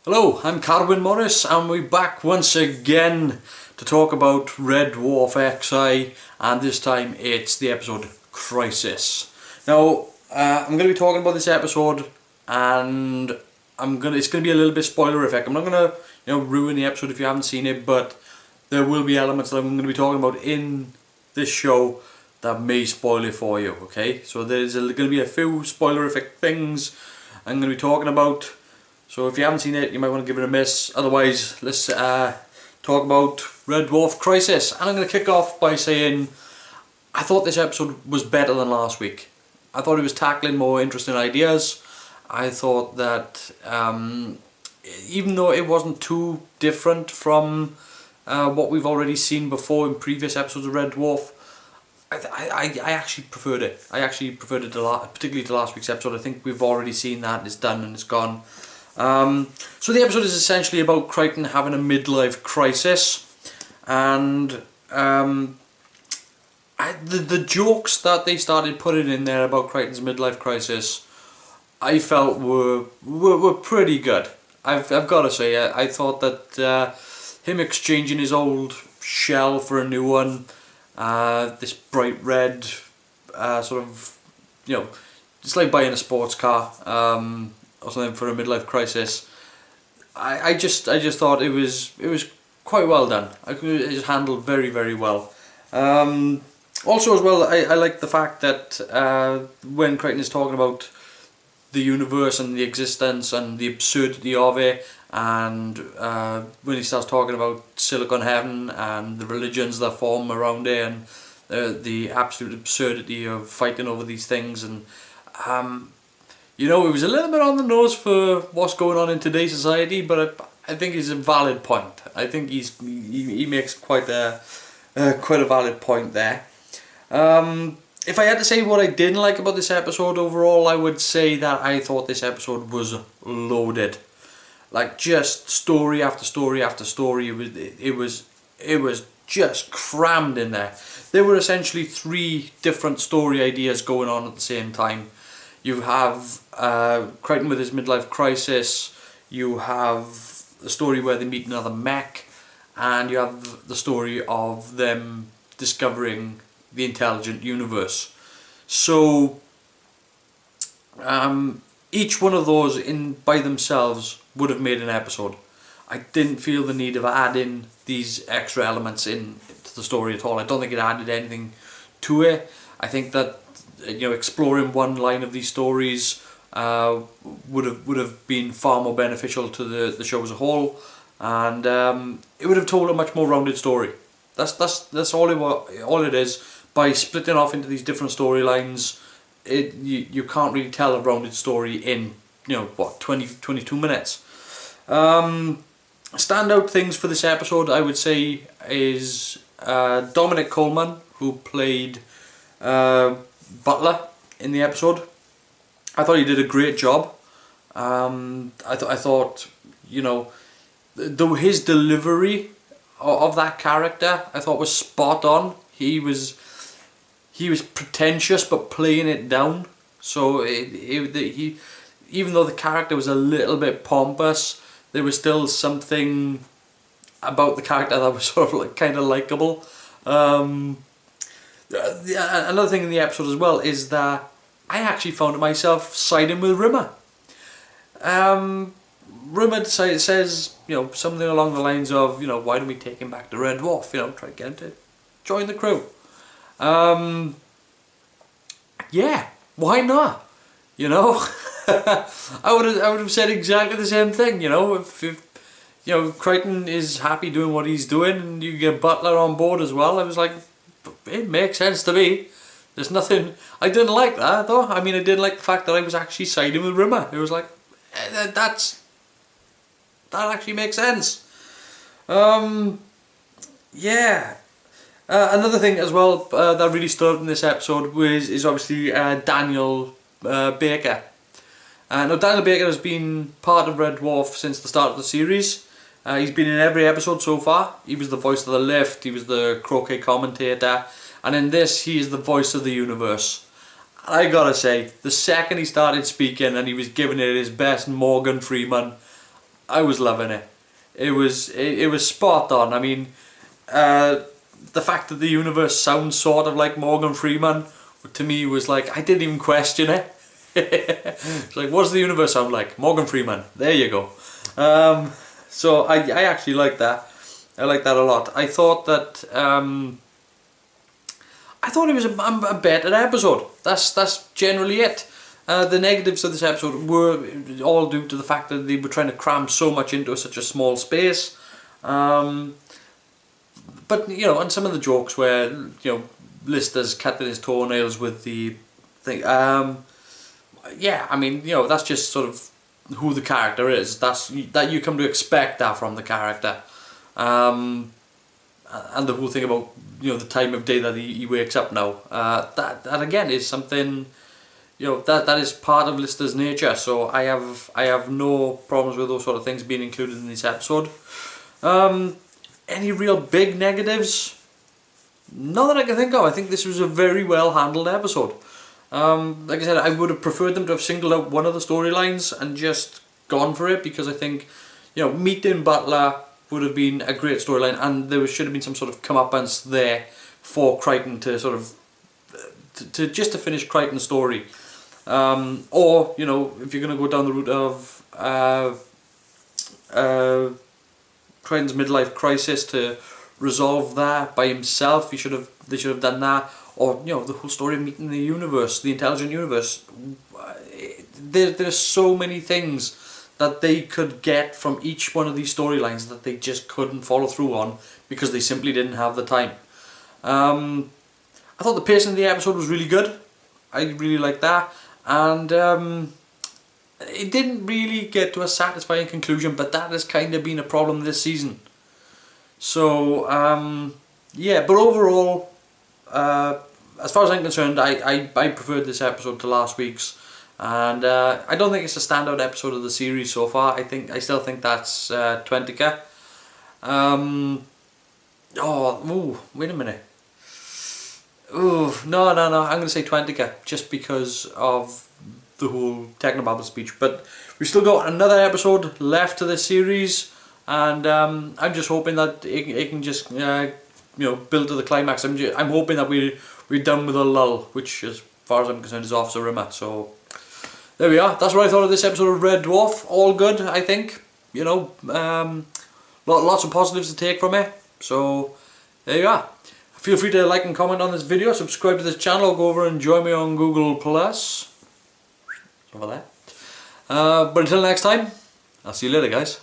Hello, I'm Carwyn Morris and we're back once again to talk about Red Dwarf XI, and this time it's the episode Krysis. Now, I'm going to be talking about this episode and it's going to be a little bit spoilerific. I'm not going to ruin the episode if you haven't seen it, but there will be elements that I'm going to be talking about in this show that may spoil it for you, okay? So there's going to be a few spoilerific things I'm going to be talking about. So if you haven't seen it, you might want to give it a miss. Otherwise, let's talk about Red Dwarf Krysis. And I'm going to kick off by saying I thought this episode was better than last week. I thought it was tackling more interesting ideas. I thought that even though it wasn't too different from what we've already seen before in previous episodes of Red Dwarf, I actually preferred it. I actually preferred it particularly to last week's episode. I think we've already seen that, it's done and it's gone. So the episode is essentially about Kryten having a midlife crisis, and the jokes that they started putting in there about Kryten's midlife crisis, I felt were pretty good. I've got to say, I thought that him exchanging his old shell for a new one, this bright red, sort of, it's like buying a sports car. Or something for a midlife crisis. I just thought it was quite well done. It was handled very, very well. Also as well, I like the fact that when Kryten is talking about the universe and the existence and the absurdity of it, and when he starts talking about Silicon Heaven and the religions that form around it, and the absolute absurdity of fighting over these things, and it was a little bit on the nose for what's going on in today's society, but I think it's a valid point. I think he makes quite a valid point there. If I had to say what I didn't like about this episode overall, I would say that I thought this episode was loaded, like just story after story after story. It was just crammed in there. There were essentially 3 different story ideas going on at the same time. You have Kryten with his midlife crisis, you have the story where they meet another mech, and you have the story of them discovering the intelligent universe. So each one of those by themselves would have made an episode. I didn't feel the need of adding these extra elements into the story at all. I don't think it added anything to it. I think that exploring one line of these stories would have been far more beneficial to the show as a whole, and it would have told a much more rounded story. That's all it is. By splitting off into these different storylines, you can't really tell a rounded story in 22 minutes. Standout things for this episode, I would say, is Dominic Coleman, who played Butler in the episode. I thought he did a great job. I thought his delivery of that character I thought was spot on. He was pretentious but playing it down. So he even though the character was a little bit pompous, there was still something about the character that was sort of kind of likable. Another thing in the episode as well is that I actually found myself siding with Rimmer. Rimmer says something along the lines of why don't we take him back to Red Dwarf, try to get him to join the crew. Yeah, why not? I would have said exactly the same thing. If Kryten is happy doing what he's doing and you get Butler on board as well, I was like, it makes sense to me. There's nothing. I didn't like that though. I mean, I didn't like the fact that I was actually siding with Rimmer. It was like, that actually makes sense. Yeah. Another thing as well that really stood out in this episode is obviously Daniel Baker. Now Daniel Baker has been part of Red Dwarf since the start of the series. He's been in every episode so far. He was the voice of the lift, he was the croquet commentator, and in this he is the voice of the universe. I gotta say, the second he started speaking and he was giving it his best Morgan Freeman, I was loving it. It was spot on. I mean, the fact that the universe sounds sort of like Morgan Freeman, to me was like, I didn't even question it. It's like, what does the universe sound like? Morgan Freeman. There you go. So I actually like that. I like that a lot. I thought that it was a better episode. That's generally it. The negatives of this episode were all due to the fact that they were trying to cram so much into such a small space. But you know, and some of the jokes where, you know, Lister's cutting his toenails with the thing. Yeah, I mean, you know, that's just sort of who the character is. That you come to expect that from the character. And the whole thing about, you know, the time of day that he wakes up now. That again is something, you know, that is part of Lister's nature. So I have no problems with those sort of things being included in this episode. Any real big negatives? Not that I can think of. I think this was a very well handled episode. Like I said, I would have preferred them to have singled out one of the storylines and just gone for it, because I think, you know, meeting Butler would have been a great storyline, and there should have been some sort of comeuppance there for Kryten to sort of to finish Kryten's story. Or, you know, if you're going to go down the route of Kryten's midlife crisis, to resolve that by himself, they should have done that. Or, you know, the whole story of meeting the universe, the intelligent universe. There's so many things that they could get from each one of these storylines that they just couldn't follow through on because they simply didn't have the time. I thought the pacing of the episode was really good. I really liked that. And it didn't really get to a satisfying conclusion, but that has kind of been a problem this season. So, yeah, but overall, as far as I'm concerned, I preferred this episode to last week's. And I don't think it's a standout episode of the series so far. I still think that's 20k. Wait a minute. No, I'm going to say 20k, just because of the whole Technobabble speech. But we've still got another episode left to this series, and I'm just hoping that it can just you know, build to the climax. I'm hoping that we're done with a lull, which, as far as I'm concerned, is Officer Rimmer. So there we are. That's what I thought of this episode of Red Dwarf. All good, I think. You know, lots of positives to take from it. So there you are. Feel free to like and comment on this video, subscribe to this channel, go over and join me on Google Plus. Over there. But until next time, I'll see you later, guys.